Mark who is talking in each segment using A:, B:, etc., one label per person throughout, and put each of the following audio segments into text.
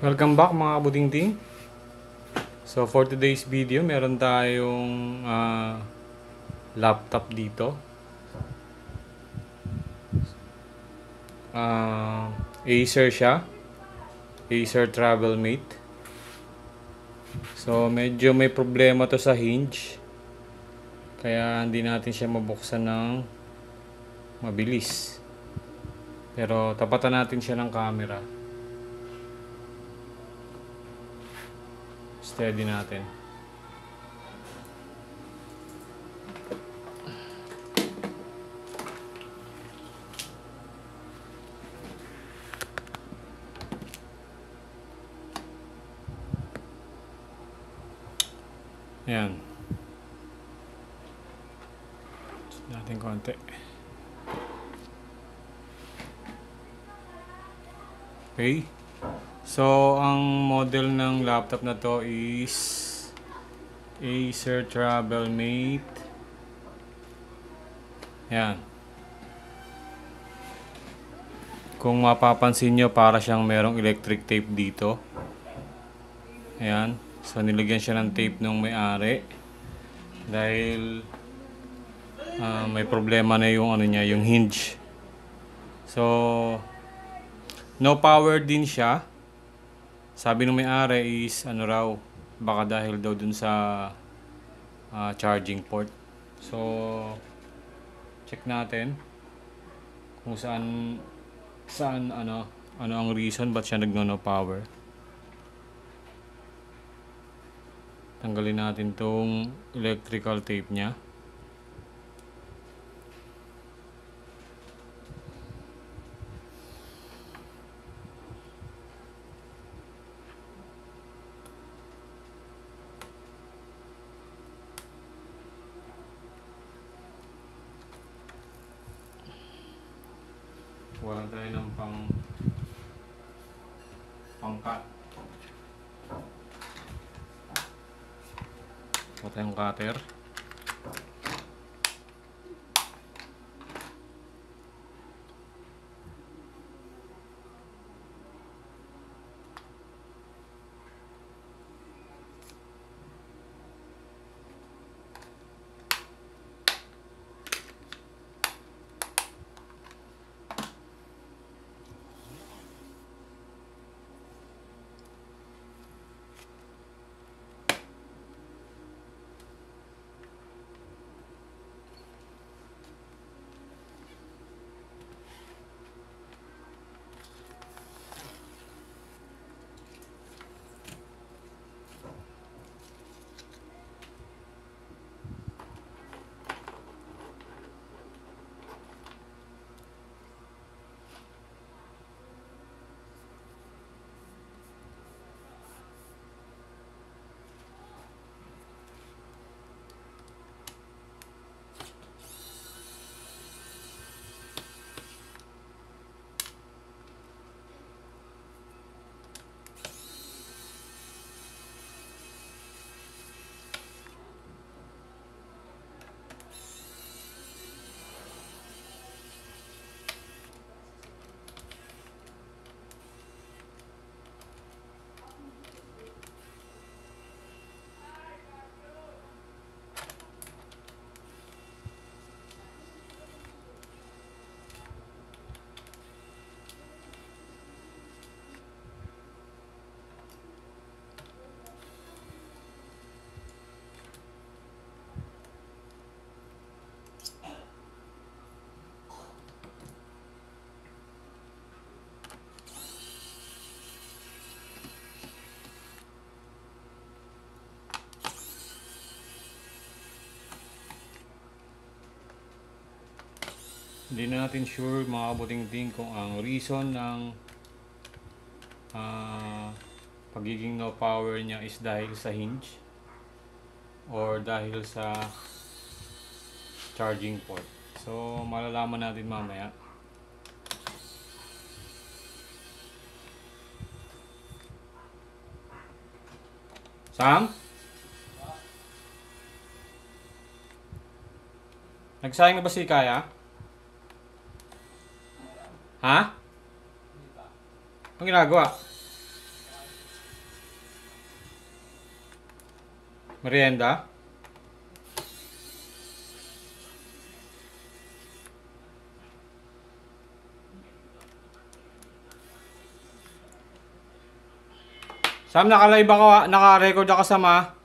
A: Welcome back mga kabudingting. So for today's video, meron tayong laptop dito. Acer siya. Acer Travelmate. So medyo may problema to sa hinge. Kaya hindi natin siya mabuksan ng mabilis. Pero tapatan natin siya ng camera. Steady natin. Ayan. Natin konti. Okay. So, ang model ng laptop na to is Acer Travelmate. Ayan. Kung mapapansin nyo, para siyang merong electric tape dito. Ayan. So, nilagyan siya ng tape ng may-ari. Dahil may problema na yung ano niya, yung hinge. So, no power din siya. Sabi ng may-ari is ano raw, baka dahil daw dun sa charging port. So, check natin kung saan ano ang reason ba't siya nagno-no power. Tanggalin natin tong electrical tape niya. Wala tayo ng pangkat. Wala tayong cutter. Hindi na natin sure mga kabutingting kung ang reason ng pagiging no power niya is dahil sa hinge or dahil sa charging port. So malalaman natin mamaya. Sam? Nagsayang na ba si Kaya? Ha? Ang ginagawa? Merienda? Sam, naka-live ako, naka-record ako, Sam, ha?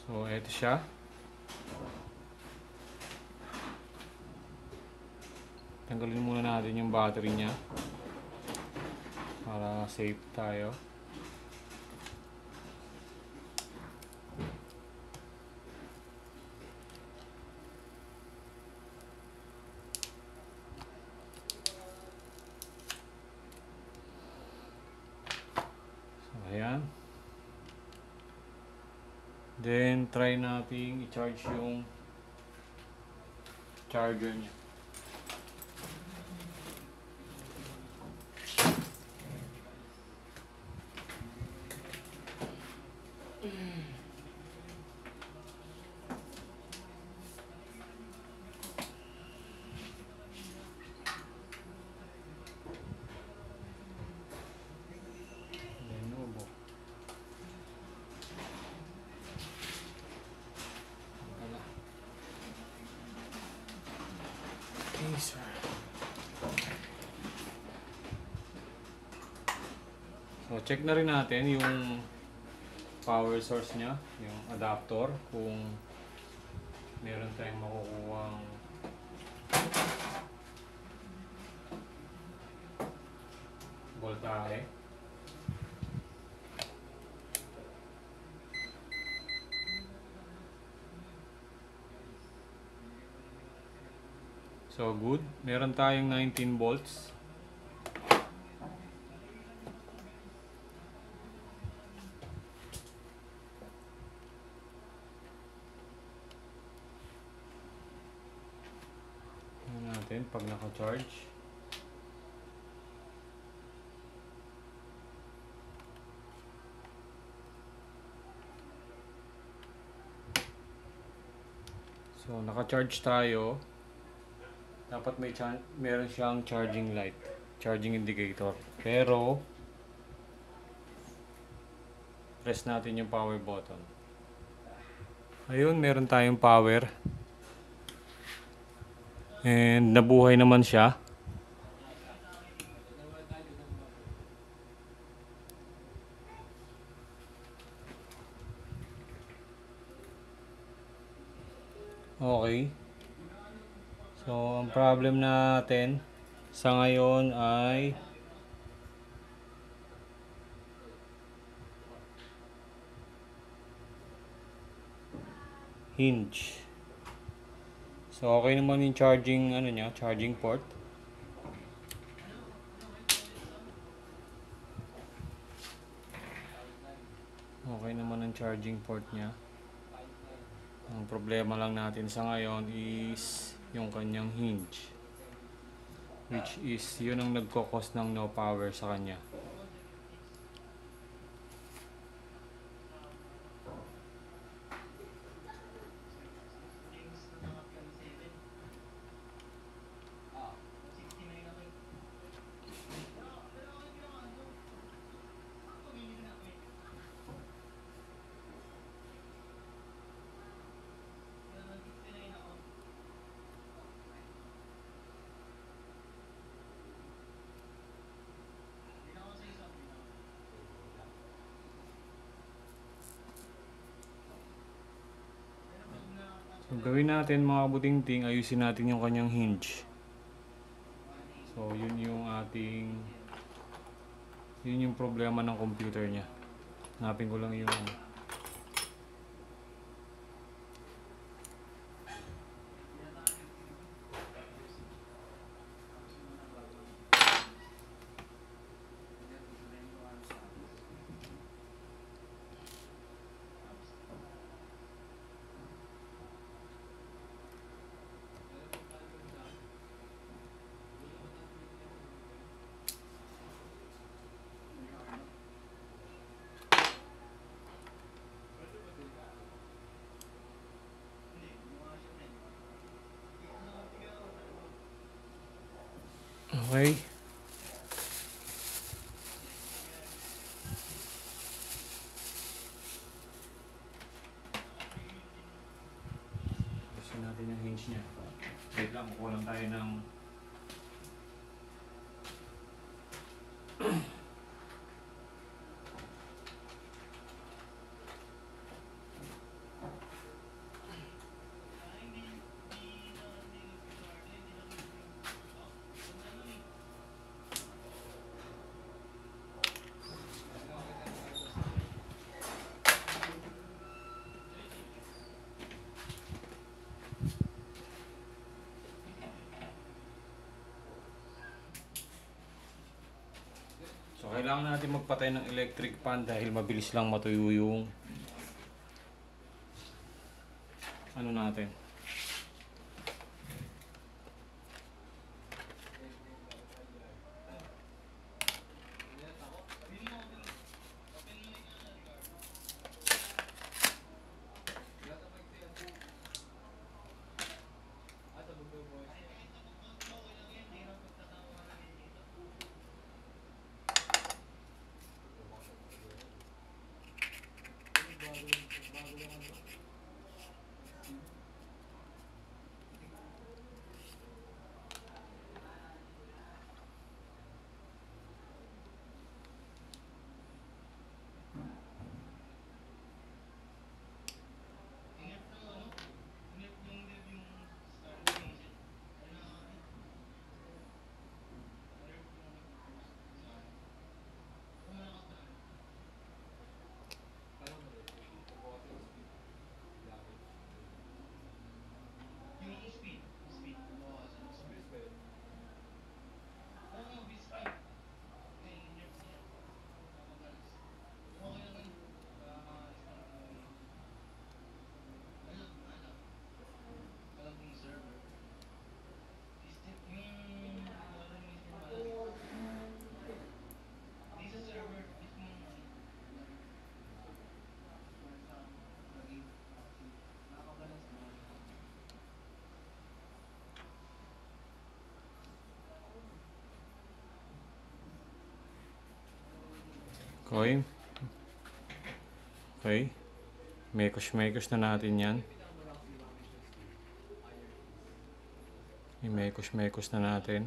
A: So, eto siya. Tanggalin muna natin yung battery niya para safe tayo. So, ayan. Then, try nating i-charge yung charger niya. Lenovo. Okay, sir. So, check na rin natin yung power source niya, yung adapter, kung meron tayong makukuhang voltahe. So, good. Meron tayong 19 volts. Tingnan natin pag naka-charge. So, naka-charge tayo. Dapat meron siyang charging light, charging indicator. Pero, press natin yung power button. Ayun, meron tayong power. And nabuhay naman siya. Okay. So, ang problem natin sa ngayon ay hinge. So, okay naman yung charging, charging port. Okay naman ang charging port niya. Ang problema lang natin sa ngayon is yung kanyang hinge, which is yun ang nagkokos ng no power sa kanya. So, gawin natin mga kabutingting, ayusin natin yung kanyang hinge. So, yun yung problema ng computer niya. Hanapin ko lang yung Okay. Gusto natin yung hinge niya. Wait lang, kukulang tayo ng So, kailangan natin magpatay ng electric fan dahil mabilis lang matuyo yung ano natin. Okay. Okay. Mekos-mekos na natin yan. I-mekos-mekos na natin.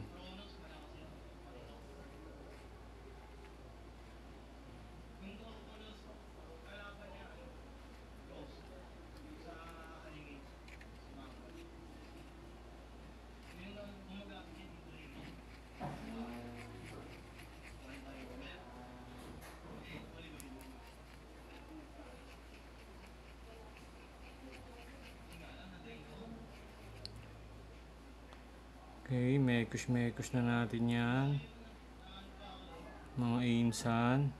A: Okay, mekos-mekos na natin yan. Mga insan.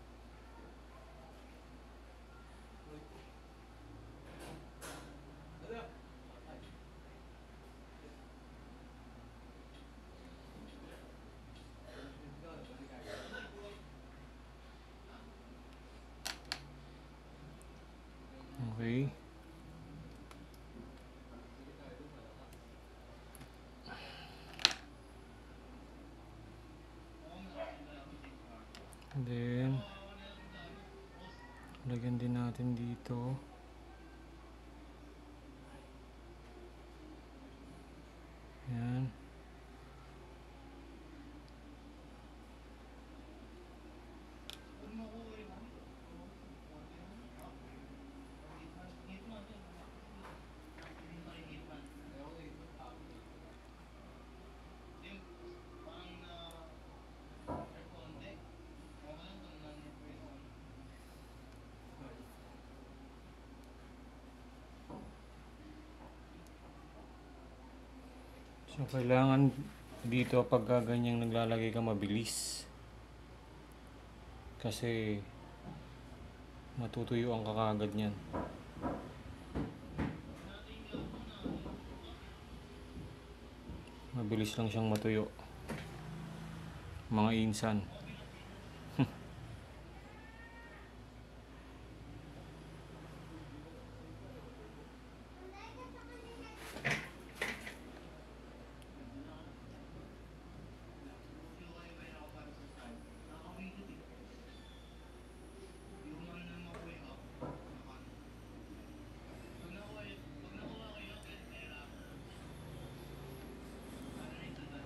A: Okay. And then, lagyan din natin dito. Ayan. So, kailangan dito pag ganyang naglalagay ka mabilis. Kasi matutuyo ang kakagad niyan. Mabilis lang siyang matuyo. Mga insan.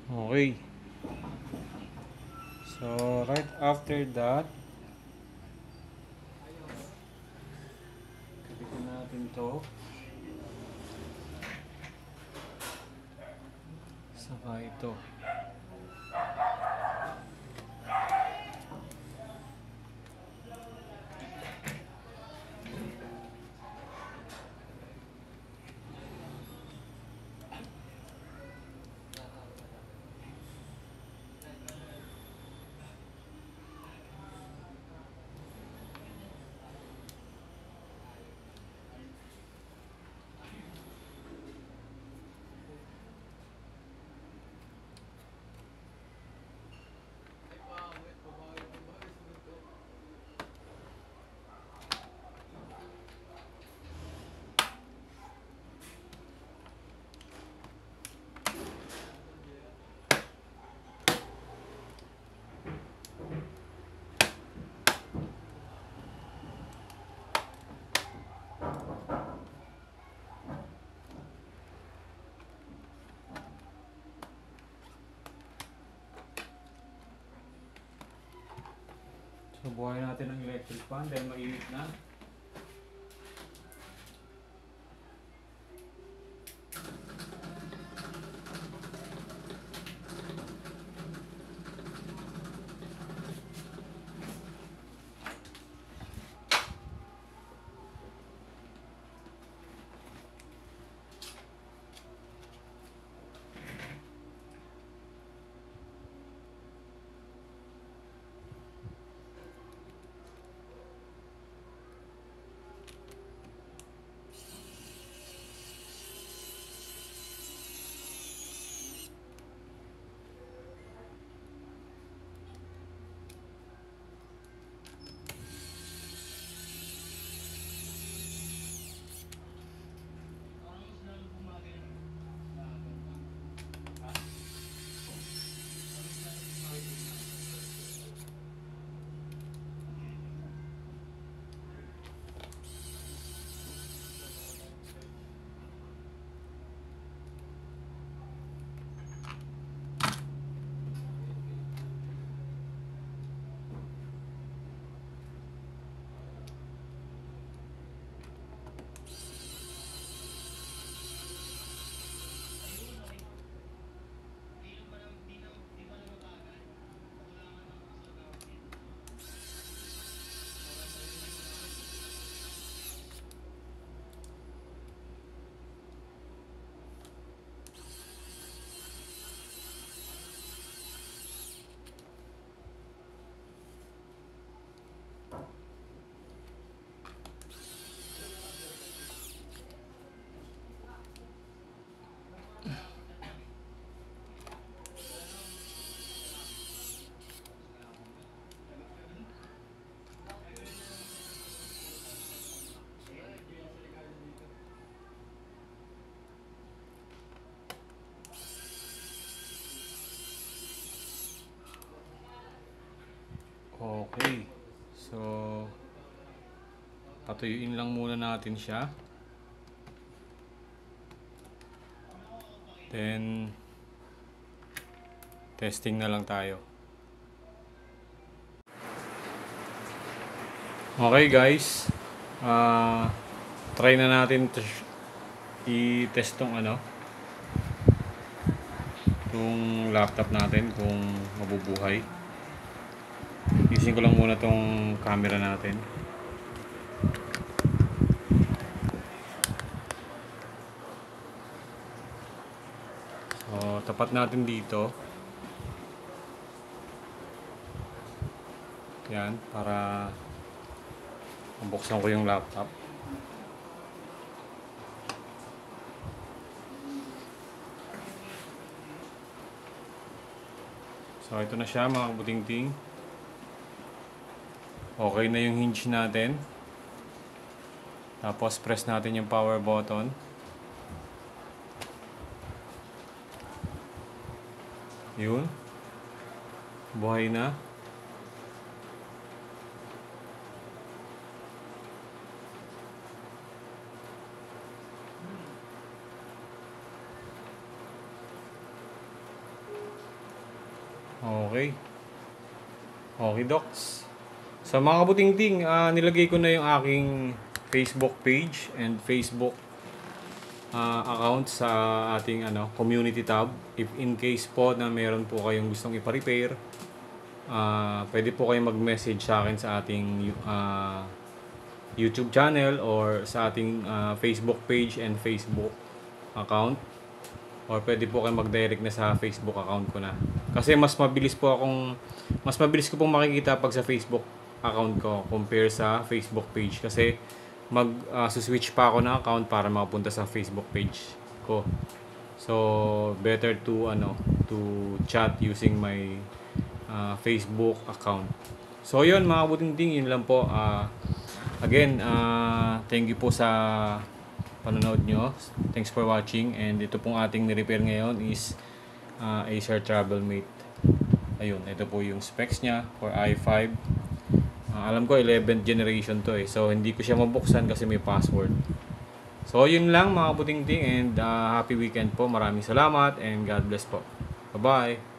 A: Okay. So, right after that, kapitin natin to. Saka ito. So, buhayin natin ang electric fan dahil mainit na. Okay. So, patuyuin lang muna natin siya. Then, testing na lang tayo. Okay guys. Try na natin i-test tong itong laptop natin kung mabubuhay. Using ko lang muna tong camera natin. So, tapat natin dito. Yan, para mabuksan ko yung laptop. So, ito na siya mga kabutingting. Okay na yung hinge natin. Tapos, press natin yung power button. Yun. Buhay na. Okay. Okay, Docs. Sa mga kabuting-ting, nilagay ko na yung aking Facebook page and Facebook account sa ating community tab. If in case po na meron po kayong gustong ipa-repair, pwede po kayong mag-message sa akin sa ating YouTube channel or sa ating Facebook page and Facebook account. Or pwede po kayong mag-direct na sa Facebook account ko na. Kasi mas mabilis ko pong makikita pag sa Facebook account ko compare sa Facebook page. Kasi switch pa ako ng account para makapunta sa Facebook page ko. So, better to chat using my Facebook account. So, yun mga buting-ting, yun lang po. Again, thank you po sa panonood nyo. Thanks for watching. And ito pong ating ni-repair ngayon is Acer Travelmate. Ayun, ito po yung specs niya for i5. Alam ko 11th generation to so hindi ko siya mabuksan kasi may password. So yun lang mga buting-ting, and happy weekend po. Maraming salamat and God bless po. Bye-bye.